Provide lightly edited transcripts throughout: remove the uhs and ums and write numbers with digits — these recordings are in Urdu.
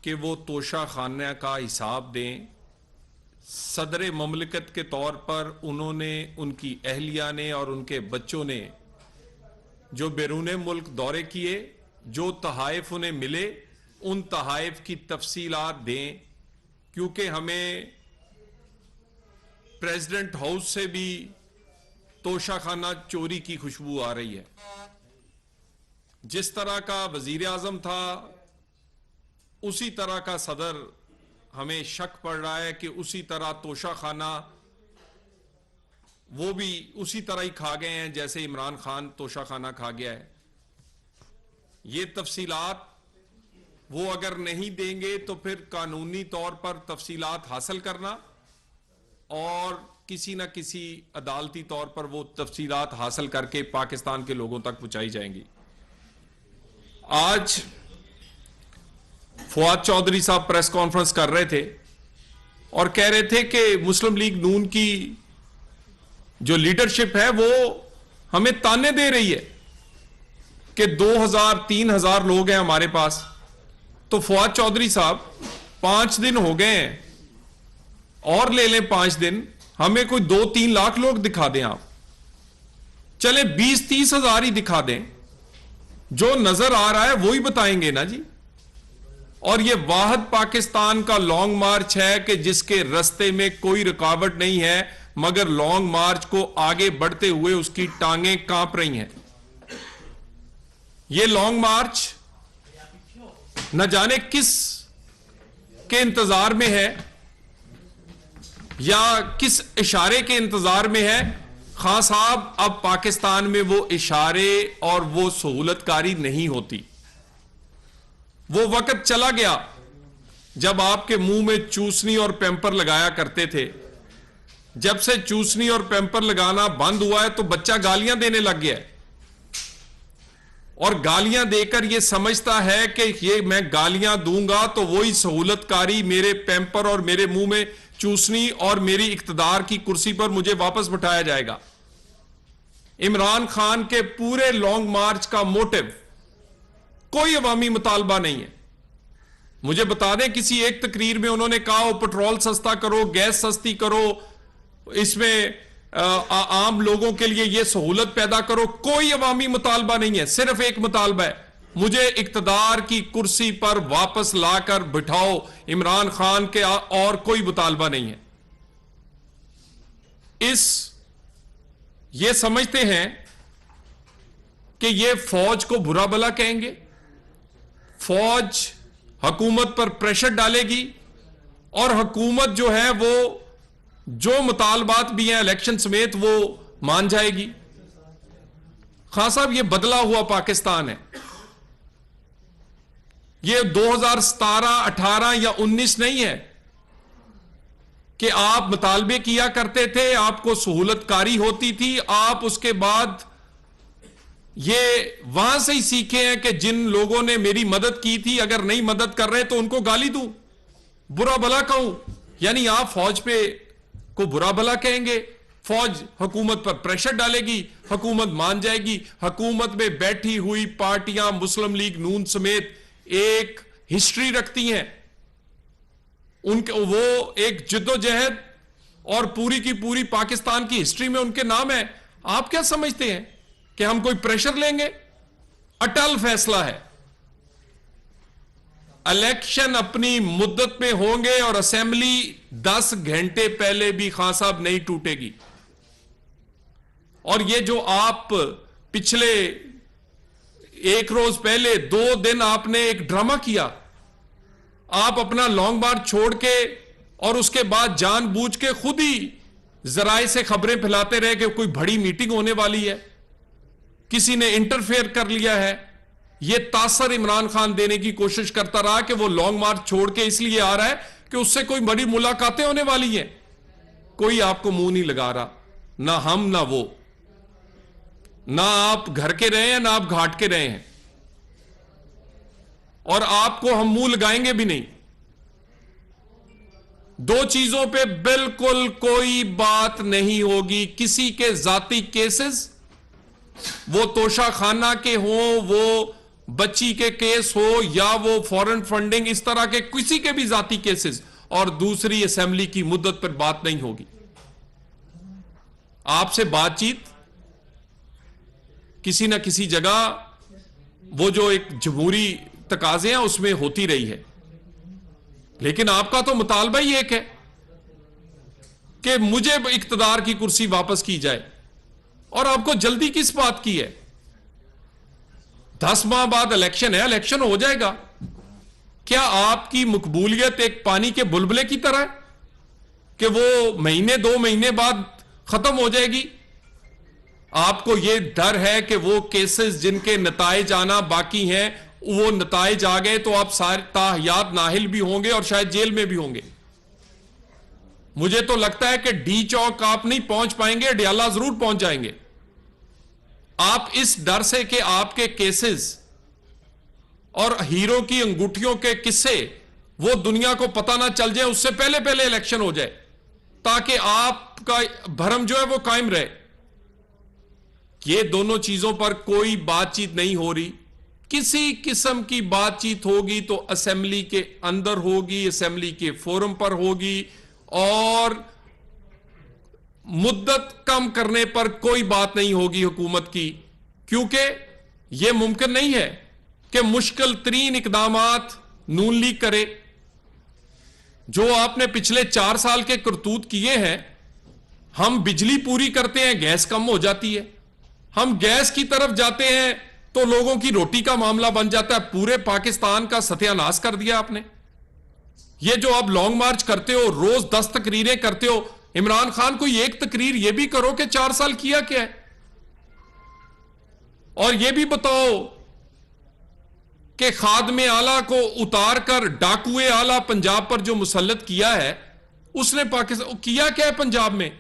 کہ وہ توشہ خانہ کا حساب دیں. صدر مملکت کے طور پر انہوں نے، ان کی اہلیہ نے اور ان کے بچوں نے جو بیرون ملک دورے کیے، جو تحائف انہیں ملے، ان تحائف کی تفصیلات دیں، کیونکہ ہمیں پریزیڈنٹ ہاؤس سے بھی توشہ خانہ چوری کی خوشبو آ رہی ہے. جس طرح کا وزیر اعظم تھا اسی طرح کا صدر، ہمیں شک پڑ رہا ہے کہ اسی طرح توشہ خانہ وہ بھی اسی طرح ہی کھا گئے ہیں جیسے عمران خان توشہ خانہ کھا گیا ہے. یہ تفصیلات وہ اگر نہیں دیں گے تو پھر قانونی طور پر تفصیلات حاصل کرنا اور کسی نہ کسی عدالتی طور پر وہ تفصیلات حاصل کر کے پاکستان کے لوگوں تک پہنچائی جائیں گی. آج فواد چودھری صاحب پریس کانفرنس کر رہے تھے اور کہہ رہے تھے کہ مسلم لیگ نون کی جو لیڈرشپ ہے وہ ہمیں تانے دے رہی ہے کہ 2000-3000 لوگ ہیں ہمارے پاس. تو فواد چودھری صاحب 5 دن ہو گئے ہیں اور لے لیں 5 دن، ہمیں کوئی 2-3 لاکھ لوگ دکھا دیں. آپ چلے 20-30 ہزار ہی دکھا دیں، جو نظر آ رہا ہے وہی بتائیں گے نا جی. اور یہ واحد پاکستان کا لانگ مارچ ہے کہ جس کے رستے میں کوئی رکاوٹ نہیں ہے، مگر لانگ مارچ کو آگے بڑھتے ہوئے اس کی ٹانگیں کانپ رہی ہیں. یہ لانگ مارچ نہ جانے کس کے انتظار میں ہے یا کس اشارے کے انتظار میں ہے. خان صاحب، اب پاکستان میں وہ اشارے اور وہ سہولت کاری نہیں ہوتی. وہ وقت چلا گیا جب آپ کے منہ میں چوسنی اور پیمپر لگایا کرتے تھے. جب سے چوسنی اور پیمپر لگانا بند ہوا ہے تو بچہ گالیاں دینے لگ گیا ہے، اور گالیاں دے کر یہ سمجھتا ہے کہ یہ میں گالیاں دوں گا تو وہی سہولت کاری میرے پیمپر اور میرے منہ میں چوسنی اور میری اقتدار کی کرسی پر مجھے واپس بٹھایا جائے گا. عمران خان کے پورے لانگ مارچ کا موٹو کوئی عوامی مطالبہ نہیں ہے. مجھے بتا دیں کسی ایک تقریر میں انہوں نے کہا پٹرول سستا کرو، گیس سستی کرو، اس میں عام لوگوں کے لیے یہ سہولت پیدا کرو. کوئی عوامی مطالبہ نہیں ہے، صرف ایک مطالبہ ہے، مجھے اقتدار کی کرسی پر واپس لا کر بٹھاؤ. عمران خان کے اور کوئی مطالبہ نہیں ہے. یہ سمجھتے ہیں کہ یہ فوج کو برا بھلا کہیں گے، فوج حکومت پر پریشر ڈالے گی اور حکومت جو ہے وہ جو مطالبات بھی ہیں الیکشن سمیت وہ مان جائے گی. خان صاحب، یہ بدلا ہوا پاکستان ہے. یہ 2017، 18 یا 19 نہیں ہے کہ آپ مطالبے کیا کرتے تھے، آپ کو سہولت کاری ہوتی تھی، آپ اس کے بعد یہ وہاں سے ہی سیکھے ہیں کہ جن لوگوں نے میری مدد کی تھی اگر نہیں مدد کر رہے تو ان کو گالی دوں، برا بھلا کہوں. یعنی آپ فوج پہ کو برا بھلا کہیں گے، فوج حکومت پر پریشر ڈالے گی، حکومت مان جائے گی. حکومت میں بیٹھی ہوئی پارٹیاں مسلم لیگ نون سمیت ایک ہسٹری رکھتی ہیں، ان کے وہ ایک جدوجہد اور پوری کی پوری پاکستان کی ہسٹری میں ان کے نام ہے. آپ کیا سمجھتے ہیں کہ ہم کوئی پریشر لیں گے؟ اٹل فیصلہ ہے. الیکشن اپنی مدت میں ہوں گے اور اسمبلی 10 گھنٹے پہلے بھی خان صاحب نہیں ٹوٹے گی. اور یہ جو آپ پچھلے 1 روز پہلے 2 دن آپ نے ایک ڈرامہ کیا، آپ اپنا لانگ مارچ چھوڑ کے اور اس کے بعد جان بوجھ کے خود ہی ذرائع سے خبریں پھیلاتے رہے کہ کوئی بڑی میٹنگ ہونے والی ہے، کسی نے انٹرفیئر کر لیا ہے. یہ تاثر عمران خان دینے کی کوشش کرتا رہا کہ وہ لانگ مارچ چھوڑ کے اس لیے آ رہا ہے کہ اس سے کوئی بڑی ملاقاتیں ہونے والی ہیں. کوئی آپ کو منہ نہیں لگا رہا، نہ ہم نہ وہ، نہ آپ گھر کے رہے ہیں نہ آپ گھاٹ کے رہے ہیں، اور آپ کو ہم منہ لگائیں گے بھی نہیں. 2 چیزوں پہ بالکل کوئی بات نہیں ہوگی. کسی کے ذاتی کیسز، وہ توشہ خانہ کے ہوں، وہ بچی کے کیس ہو یا وہ فورن فنڈنگ، اس طرح کے کسی کے بھی ذاتی کیسز، اور دوسری اسمبلی کی مدت پر بات نہیں ہوگی. آپ سے بات چیت کسی نہ کسی جگہ وہ جو ایک جمہوری تقاضے ہیں اس میں ہوتی رہی ہے، لیکن آپ کا تو مطالبہ ہی ایک ہے کہ مجھے اقتدار کی کرسی واپس کی جائے. اور آپ کو جلدی کس بات کی ہے؟ 10 ماہ بعد الیکشن ہے، الیکشن ہو جائے گا. کیا آپ کی مقبولیت ایک پانی کے بلبلے کی طرح ہے کہ وہ مہینے 2 مہینے بعد ختم ہو جائے گی؟ آپ کو یہ ڈر ہے کہ وہ کیسز جن کے نتائج آنا باقی ہیں، وہ نتائج آ گئے تو آپ سارے تاحیات نااہل بھی ہوں گے اور شاید جیل میں بھی ہوں گے. مجھے تو لگتا ہے کہ ڈی چوک آپ نہیں پہنچ پائیں گے، ڈیالہ ضرور پہنچ جائیں گے. آپ اس ڈر سے کہ آپ کے کیسز اور ہیرو کی انگوٹھیوں کے قصے وہ دنیا کو پتہ نہ چل جائے، اس سے پہلے الیکشن ہو جائے تاکہ آپ کا بھرم جو ہے وہ قائم رہے. یہ دونوں چیزوں پر کوئی بات چیت نہیں ہو رہی. کسی قسم کی بات چیت ہوگی تو اسمبلی کے اندر ہوگی، اسمبلی کے فورم پر ہوگی، اور مدت کم کرنے پر کوئی بات نہیں ہوگی حکومت کی، کیونکہ یہ ممکن نہیں ہے کہ مشکل ترین اقدامات نون لیگ کرے. جو آپ نے پچھلے 4 سال کے کرتوت کیے ہیں، ہم بجلی پوری کرتے ہیں گیس کم ہو جاتی ہے، ہم گیس کی طرف جاتے ہیں تو لوگوں کی روٹی کا معاملہ بن جاتا ہے. پورے پاکستان کا ستیہ ناش کر دیا آپ نے. یہ جو آپ لانگ مارچ کرتے ہو، روز 10 تقریریں کرتے ہو، عمران خان کوئی ایک تقریر یہ بھی کرو کہ 4 سال کیا کیا ہے. اور یہ بھی بتاؤ کہ خادم اعلیٰ کو اتار کر ڈاکوئے اعلیٰ پنجاب پر جو مسلط کیا ہے، اس نے پاکستان کیا کیا ہے پنجاب میں؟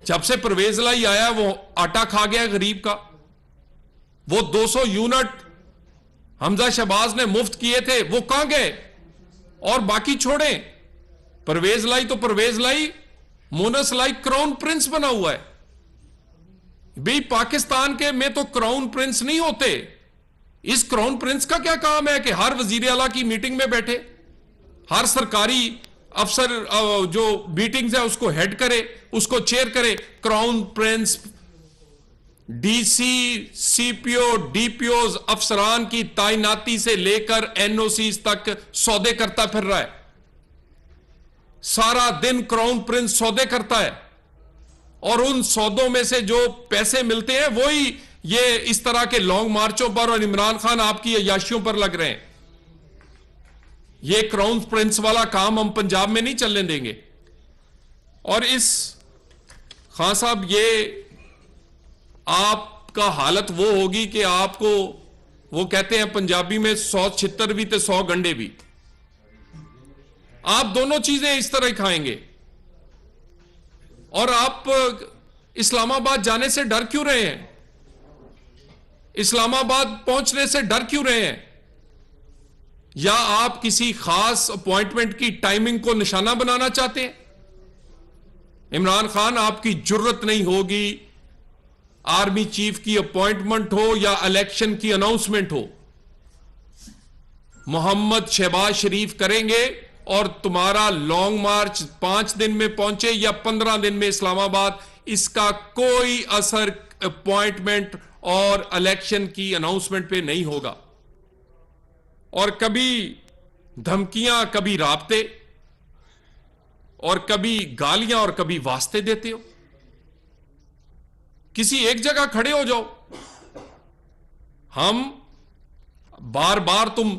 جب سے پرویز لائی آیا وہ آٹا کھا گیا غریب کا. وہ 200 یونٹ حمزہ شہباز نے مفت کیے تھے، وہ کہاں گئے؟ اور باقی چھوڑیں، پرویز لائی تو پرویز لائی، مونس لائی کراؤن پرنس بنا ہوا ہے. بھی پاکستان کے میں تو کراؤن پرنس نہیں ہوتے. اس کراؤن پرنس کا کیا کام ہے کہ ہر وزیر اعلیٰ کی میٹنگ میں بیٹھے، ہر سرکاری افسر جو میٹنگز ہے اس کو ہیڈ کرے، اس کو چیئر کرے. کراؤن پرنس ڈی سی، سی پی او، ڈی پی اوز، افسران کی تعیناتی سے لے کر این او سیز تک سودے کرتا پھر رہا ہے. سارا دن کراؤن پرنس سودے کرتا ہے، اور ان سودوں میں سے جو پیسے ملتے ہیں وہی یہ اس طرح کے لانگ مارچوں پر اور عمران خان آپ کی عیاشیوں پر لگ رہے ہیں. یہ کراؤن پرنس والا کام ہم پنجاب میں نہیں چلنے دیں گے. اور اس خان صاحب، یہ آپ کا حالت وہ ہوگی کہ آپ کو، وہ کہتے ہیں پنجابی میں 100 چھتر بھی تے 100 گنڈے بھی. آپ دونوں چیزیں اس طرح ہی کھائیں گے. اور آپ اسلام آباد جانے سے ڈر کیوں رہے ہیں؟ اسلام آباد پہنچنے سے ڈر کیوں رہے ہیں؟ یا آپ کسی خاص اپوائنٹمنٹ کی ٹائمنگ کو نشانہ بنانا چاہتے ہیں؟ عمران خان، آپ کی جرت نہیں ہوگی آرمی چیف کی اپوائنٹمنٹ ہو یا الیکشن کی اناؤنسمنٹ ہو، محمد شہباز شریف کریں گے، اور تمہارا لانگ مارچ 5 دن میں پہنچے یا 15 دن میں اسلام آباد، اس کا کوئی اثر اپوائنٹمنٹ اور الیکشن کی اناؤنسمنٹ پہ نہیں ہوگا. اور کبھی دھمکیاں، کبھی رابطے، اور کبھی گالیاں، اور کبھی واسطے دیتے ہو. کسی ایک جگہ کھڑے ہو جاؤ. ہم بار بار تم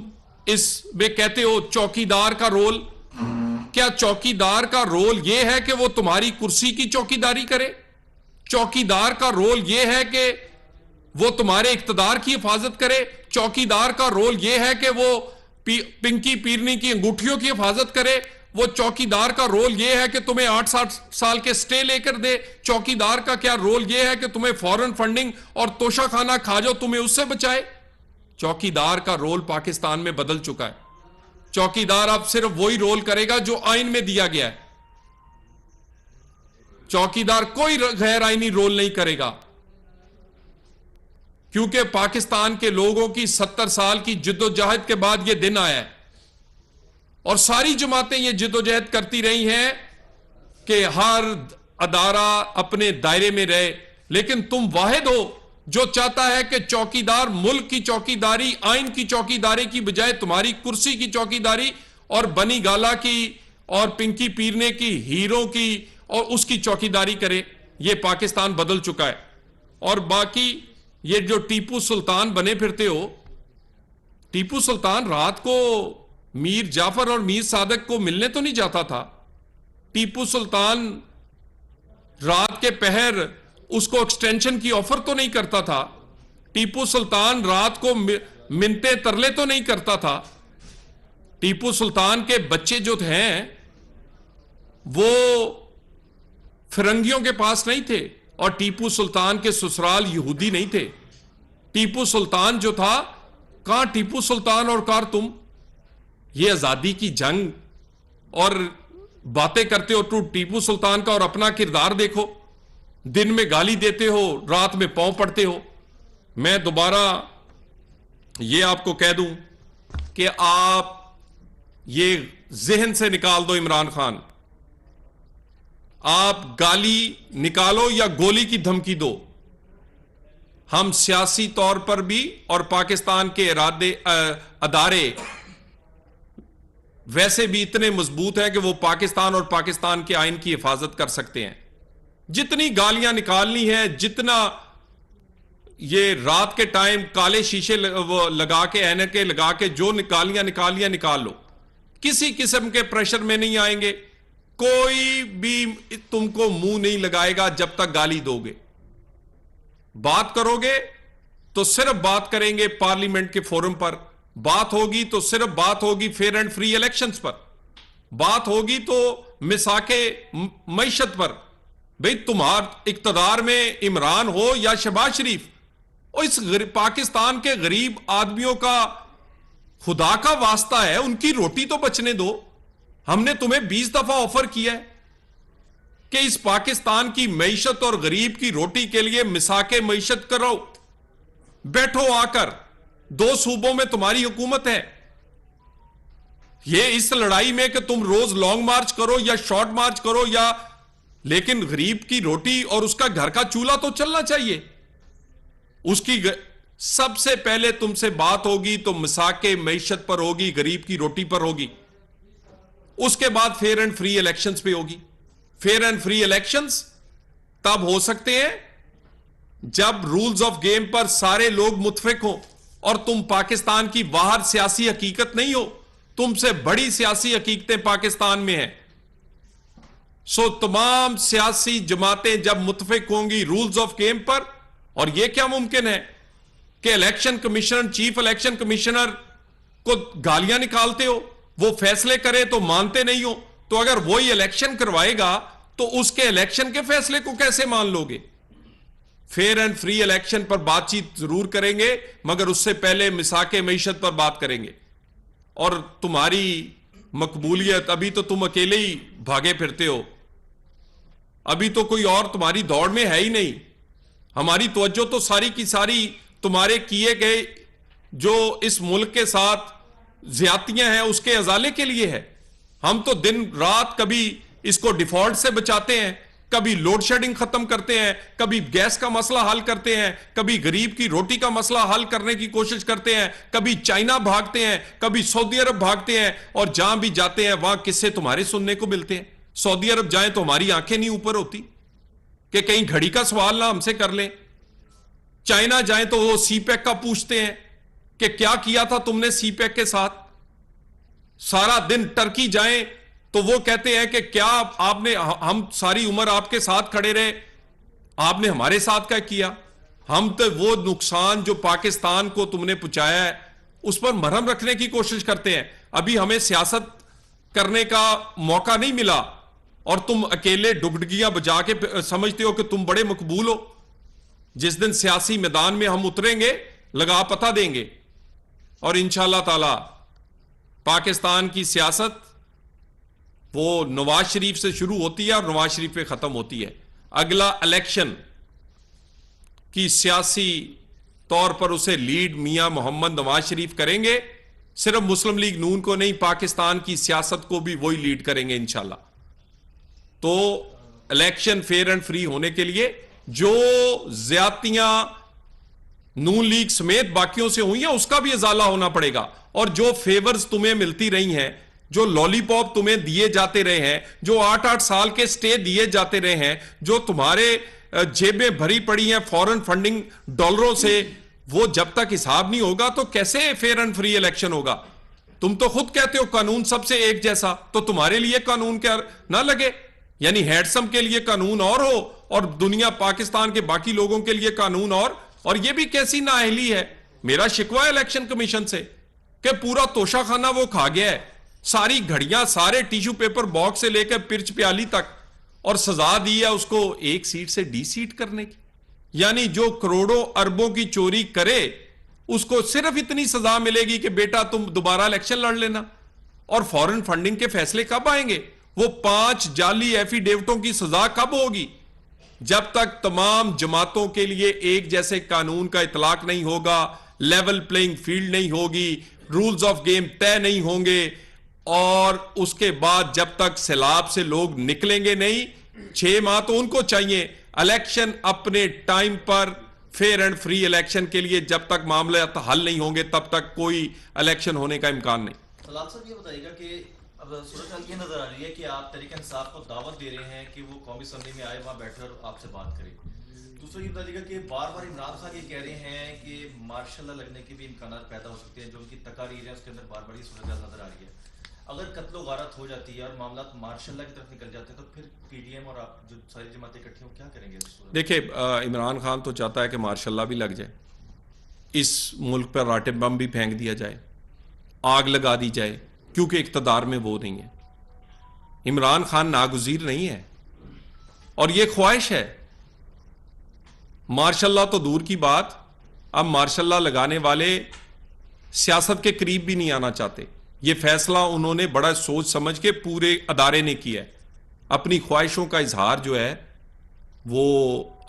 اس میں کہتے ہو چوکیدار کا رول. کیا چوکیدار کا رول یہ ہے کہ وہ تمہاری کرسی کی چوکیداری کرے؟ چوکیدار کا رول یہ ہے کہ وہ تمہارے اقتدار کی حفاظت کرے؟ چوکیدار کا رول یہ ہے کہ وہ پنکی پیرنی کی انگوٹھیوں کی حفاظت کرے؟ وہ چوکیدار کا رول یہ ہے کہ تمہیں 8 سال کے سٹے لے کر دے؟ چوکیدار کا کیا رول یہ ہے کہ تمہیں فورن فنڈنگ اور توشہ خانہ کھا جاؤ تمہیں اس سے بچائے؟ چوکیدار کا رول پاکستان میں بدل چکا ہے. چوکیدار اب صرف وہی رول کرے گا جو آئین میں دیا گیا ہے. چوکیدار کوئی غیر آئینی رول نہیں کرے گا، کیونکہ پاکستان کے لوگوں کی 70 سال کی جد و جہد کے بعد یہ دن آیا ہے، اور ساری جماعتیں یہ جد و جہد کرتی رہی ہیں کہ ہر ادارہ اپنے دائرے میں رہے، لیکن تم واحد ہو جو چاہتا ہے کہ چوکیدار ملک کی چوکیداری، آئین کی چوکیداری کی بجائے تمہاری کرسی کی چوکیداری اور بنی گالا کی اور پنکی پیرنے کی، ہیروں کی اور اس کی چوکیداری کرے۔ یہ پاکستان بدل چکا ہے۔ اور باقی یہ جو ٹیپو سلطان بنے پھرتے ہو، ٹیپو سلطان رات کو میر جعفر اور میر صادق کو ملنے تو نہیں جاتا تھا؟ ٹیپو سلطان رات کے پہر اس کو ایکسٹینشن کی آفر تو نہیں کرتا تھا؟ ٹیپو سلطان رات کو منتے ترلے تو نہیں کرتا تھا؟ ٹیپو سلطان کے بچے جو ہیں وہ فرنگیوں کے پاس نہیں تھے، اور ٹیپو سلطان کے سسرال یہودی نہیں تھے۔ ٹیپو سلطان جو تھا، کہاں ٹیپو سلطان اور کہاں تم؟ یہ آزادی کی جنگ اور باتیں کرتے ہو تو ٹیپو سلطان کا، اور اپنا کردار دیکھو، دن میں گالی دیتے ہو، رات میں پاؤں پڑتے ہو۔ میں دوبارہ یہ آپ کو کہہ دوں کہ آپ یہ ذہن سے نکال دو عمران خان، آپ گالی نکالو یا گولی کی دھمکی دو، ہم سیاسی طور پر بھی اور پاکستان کے ادارے ویسے بھی اتنے مضبوط ہیں کہ وہ پاکستان اور پاکستان کے آئین کی حفاظت کر سکتے ہیں۔ جتنی گالیاں نکالنی ہیں، جتنا یہ رات کے ٹائم کالے شیشے لگا کے، اینکیں لگا کے جو گالیاں نکال لو، کسی قسم کے پریشر میں نہیں آئیں گے، کوئی بھی تم کو منہ نہیں لگائے گا جب تک گالی دو گے۔ بات کرو گے تو صرف بات کریں گے پارلیمنٹ کے فورم پر، بات ہوگی تو صرف بات ہوگی فیئر اینڈ فری الیکشنز پر، بات ہوگی تو مساک معیشت پر۔ بھئی تمہار اقتدار میں عمران ہو یا شہباز شریف، اور اس پاکستان کے غریب آدمیوں کا خدا کا واسطہ ہے، ان کی روٹی تو بچنے دو۔ ہم نے تمہیں 20 دفعہ آفر کیا ہے کہ اس پاکستان کی معیشت اور غریب کی روٹی کے لیے مساک معیشت کرو، بیٹھو آ کر، 2 صوبوں میں تمہاری حکومت ہے۔ یہ اس لڑائی میں کہ تم روز لانگ مارچ کرو یا شارٹ مارچ کرو، یا لیکن غریب کی روٹی اور اس کا گھر کا چولہا تو چلنا چاہیے۔ اس کی سب سے پہلے تم سے بات ہوگی تو مساک معیشت پر ہوگی، غریب کی روٹی پر ہوگی، اس کے بعد فیئر اینڈ فری الیکشنز پہ ہوگی۔ فیئر اینڈ فری الیکشنز تب ہو سکتے ہیں جب رولز آف گیم پر سارے لوگ متفق ہوں، اور تم پاکستان کی باہر سیاسی حقیقت نہیں ہو، تم سے بڑی سیاسی حقیقتیں پاکستان میں ہیں۔ سو تمام سیاسی جماعتیں جب متفق ہوں گی رولز آف گیم پر، اور یہ کیا ممکن ہے کہ election commissioner, chief election commissioner کو گالیاں نکالتے ہو، وہ فیصلے کرے تو مانتے نہیں ہو، تو اگر وہی الیکشن کروائے گا تو اس کے الیکشن کے فیصلے کو کیسے مان لو گے؟ فیئر اینڈ فری الیکشن پر بات چیت ضرور کریں گے، مگر اس سے پہلے مساک معیشت پر بات کریں گے۔ اور تمہاری مقبولیت، ابھی تو تم اکیلے ہی بھاگے پھرتے ہو، ابھی تو کوئی اور تمہاری دوڑ میں ہے ہی نہیں۔ ہماری توجہ تو ساری کی ساری تمہارے کیے گئے جو اس ملک کے ساتھ زیادتیاں ہیں اس کے ازالے کے لیے ہے۔ ہم تو دن رات کبھی اس کو ڈیفالٹ سے بچاتے ہیں، کبھی لوڈ شیڈنگ ختم کرتے ہیں، کبھی گیس کا مسئلہ حل کرتے ہیں، کبھی غریب کی روٹی کا مسئلہ حل کرنے کی کوشش کرتے ہیں، کبھی چائنا بھاگتے ہیں، کبھی سعودی عرب بھاگتے ہیں، اور جہاں بھی جاتے ہیں وہاں قصے تمہارے سننے کو ملتے ہیں۔ سعودی عرب جائیں تو ہماری آنکھیں نہیں اوپر ہوتی کہ کہیں گھڑی کا سوال نہ ہم سے کر لیں، چائنا جائیں تو وہ سی پیک کا پوچھتے ہیں کہ کیا کیا تھا تم نے سی پیک کے ساتھ، سارا دن ٹرکی جائیں تو وہ کہتے ہیں کہ کیا آپ نے، ہم ساری عمر آپ کے ساتھ کھڑے رہے، آپ نے ہمارے ساتھ کیا کیا؟ ہم تو وہ نقصان جو پاکستان کو تم نے پہنچایا ہے اس پر مرہم رکھنے کی کوشش کرتے ہیں۔ ابھی ہمیں سیاست کرنے کا موقع نہیں ملا، اور تم اکیلے ڈگڈگیاں بجا کے سمجھتے ہو کہ تم بڑے مقبول ہو۔ جس دن سیاسی میدان میں ہم اتریں گے لگا پتہ دیں گے، اور انشاءاللہ تعالی پاکستان کی سیاست وہ نواز شریف سے شروع ہوتی ہے اور نواز شریف پہ ختم ہوتی ہے۔ اگلا الیکشن کی سیاسی طور پر اسے لیڈ میاں محمد نواز شریف کریں گے. صرف مسلم لیگ نون کو نہیں، پاکستان کی سیاست کو بھی وہی لیڈ کریں گے انشاءاللہ. تو الیکشن فیئر اینڈ فری ہونے کے لیے جو زیادتیاں نون لیگ سمیت باقیوں سے ہوئی ہیں اس کا بھی ازالہ ہونا پڑے گا. اور جو فیورز تمہیں ملتی رہی ہیں، جو لالی پاپ تمہیں دیے جاتے رہے ہیں، جو 8-8 سال کے سٹے دیے جاتے رہے ہیں، جو تمہارے جیبیں بھری پڑی ہیں فورن فنڈنگ ڈالروں سے، وہ جب تک حساب نہیں ہوگا تو کیسے فیئر اینڈ فری الیکشن ہوگا؟ تم تو خود کہتے ہو قانون سب سے ایک جیسا، تو تمہارے لیے قانون کیا نہ لگے؟ یعنی ہینڈسم کے لیے قانون اور ہو اور دنیا پاکستان کے باقی لوگوں کے لیے قانون اور یہ بھی کیسی نااہلی ہے. میرا شکوہ ہے الیکشن کمیشن سے کہ پورا توشہ خانہ وہ کھا گیا ہے، ساری گھڑیاں، سارے ٹیشو پیپر باکس سے لے کے پرچ پیالی تک، اور سزا دی ہے اس کو 1 سیٹ سے ڈی سیٹ کرنے کی. یعنی جو کروڑوں اربوں کی چوری کرے اس کو صرف اتنی سزا ملے گی کہ بیٹا تم دوبارہ الیکشن لڑ لینا. اور فورن فنڈنگ کے فیصلے کب آئیں گے؟ وہ 5 جعلی ایفیڈیوٹوں کی سزا کب ہوگی؟ جب تک تمام جماعتوں کے لیے ایک جیسے قانون کا اطلاق نہیں ہوگا، لیول پلینگ فیلڈ نہیں ہوگی، رولز آف گیم طے نہیں ہوں گے، اور اس کے بعد جب تک سیلاب سے لوگ نکلیں گے نہیں. 6 ماہ تو ان کو چاہیے. الیکشن اپنے ٹائم پر فیئر اینڈ فری الیکشن کے لیے جب تک معاملات حل نہیں ہوں گے تب تک کوئی الیکشن ہونے کا امکان نہیں. طلال صاحب یہ بتائیے گا کہ اب صورتحال یہ نظر آ رہی ہے کہ آپ تحریک انصاف کو دعوت دے رہے ہیں کہ وہ قومی اسمبلی میں آئے، وہاں بیٹھے اور آپ سے بات کرے. دوسرا یہ بتائیے گا کہ بار بار عمران خان یہ کہہ رہے ہیں کہ مارشل لا لگنے کے بھی امکانات پیدا ہو سکتے ہیں، جو ان کی تقاریر ہیں اس کے اندر بار بار یہ صورتحال نظر آ رہی ہے. اگر قتل و غارت ہو جاتی ہے اور معاملات مارشل لا کی طرف نکل جاتے ہیں تو پھر پی ڈی ایم اور آپ جو ساری جماعتیں اکٹھی ہوں کیا کریں گے؟ دیکھیں عمران خان تو چاہتا ہے کہ مارشل لا بھی لگ جائے، اس ملک پر راٹے بم بھی پھینک دیا جائے، آگ لگا دی جائے، کیونکہ اقتدار میں وہ نہیں ہے. عمران خان ناگزیر نہیں ہے اور یہ خواہش ہے. مارشل لا تو دور کی بات، اب مارشل لا لگانے والے سیاست کے قریب بھی نہیں آنا چاہتے. یہ فیصلہ انہوں نے بڑا سوچ سمجھ کے پورے ادارے نے کیا ہے. اپنی خواہشوں کا اظہار جو ہے وہ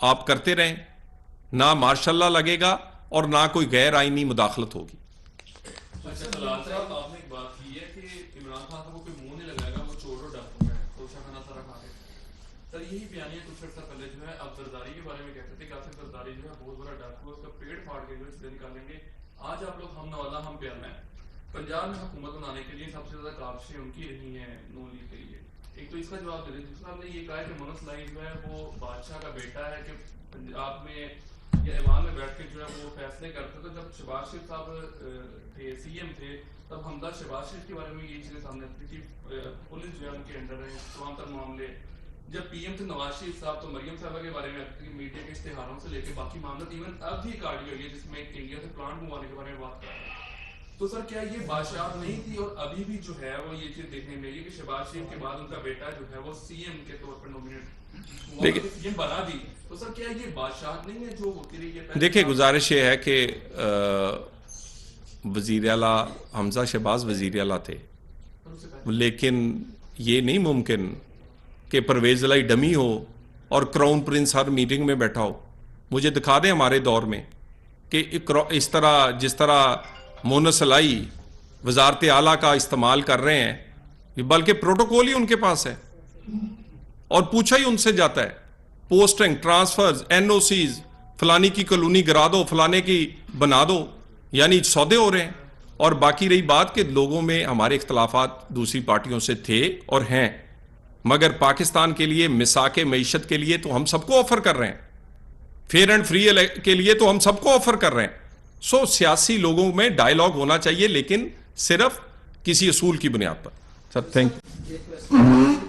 آپ کرتے رہیں، نہ مارشل لا لگے گا اور نہ کوئی غیر آئینی مداخلت ہوگی. آپ نے ایک بات کی ہے کہ عمران خان کو کوئی منہ نہیں لگائے گا، وہ چور اور ڈاکو ہے، توشہ خانہ سارا کھا کے. سر یہی بیانیہ کچھ عرصہ پہلے جو ہے آپ زرداری کے بارے میں کہتے تھے کہ آصف زرداری جو ہے بہت بڑا ڈاکو ہے، اس کا پیڑ پھاڑ کے جو ہے نکالیں گے. آج آپ لوگ ہم نوالا ہم پیارنا ہے. پنجاب میں حکومت بنانے کے لیے سب سے زیادہ کاوشیں ان کی رہی ہیں نون لیگ کے لیے. ایک تو اس کا جواب دے دیں. دوسرا ہم نے یہ کہا ہے کہ منس لائی جو ہے وہ بادشاہ کا بیٹا ہے کہ پنجاب میں یا ایوان میں بیٹھ کے جو ہے وہ فیصلے کرتے. تو جب شہباز شریف صاحب تھے سی ایم تھے تب حمزہ شہباز شریف کے بارے میں یہ چیزیں سامنے آتی تھی کہ پولیس جو ہے ان کے انڈر ہے، تمام تر معاملے. جب پی ایم تھے نواز شریف صاحب تو مریم صاحبہ کے بارے میں میڈیا کے اشتہاروں سے لے کے باقی معاملات ایون اب بھی کارڈیو ہے جس میں انڈیا سے پلانٹ منگوانے کے بارے میں بات کر رہے ہیں. تو سر کیا یہ بادشاہت نہیں تھی اور ابھی بھی جو ہے وہ یہ چیز دیکھنے میں یہ کہ شہباز شریف کے بعد ان کا بیٹا جو ہے وہ سی ایم کے طور پر نومینیٹ بنا دی، تو سر کیا یہ بادشاہت نہیں ہے جو ہوتی رہی ہے؟ دیکھیں گزارش یہ ہے کہ وزیر اعلیٰ حمزہ شہباز وزیر اعلیٰ تھے، لیکن یہ نہیں ممکن کہ پرویز الہی ڈمی ہو اور کراؤن پرنس ہر میٹنگ میں بیٹھا ہو. مجھے دکھا دیں ہمارے دور میں کہ اس طرح جس طرح مونس الہی وزارت اعلیٰ کا استعمال کر رہے ہیں، بلکہ پروٹوکول ہی ان کے پاس ہے اور پوچھا ہی ان سے جاتا ہے. پوسٹنگ، ٹرانسفرز، این او سیز، فلانی کی کالونی گرا دو، فلانے کی بنا دو، یعنی سودے ہو رہے ہیں. اور باقی رہی بات کہ لوگوں میں ہمارے اختلافات دوسری پارٹیوں سے تھے اور ہیں، مگر پاکستان کے لیے مساک معیشت کے لیے تو ہم سب کو آفر کر رہے ہیں، فیئر اینڈ فری کے لیے تو ہم سب کو آفر کر رہے ہیں. سو سیاسی لوگوں میں ڈائیلاگ ہونا چاہیے لیکن صرف کسی اصول کی بنیاد پر. Sir thank you.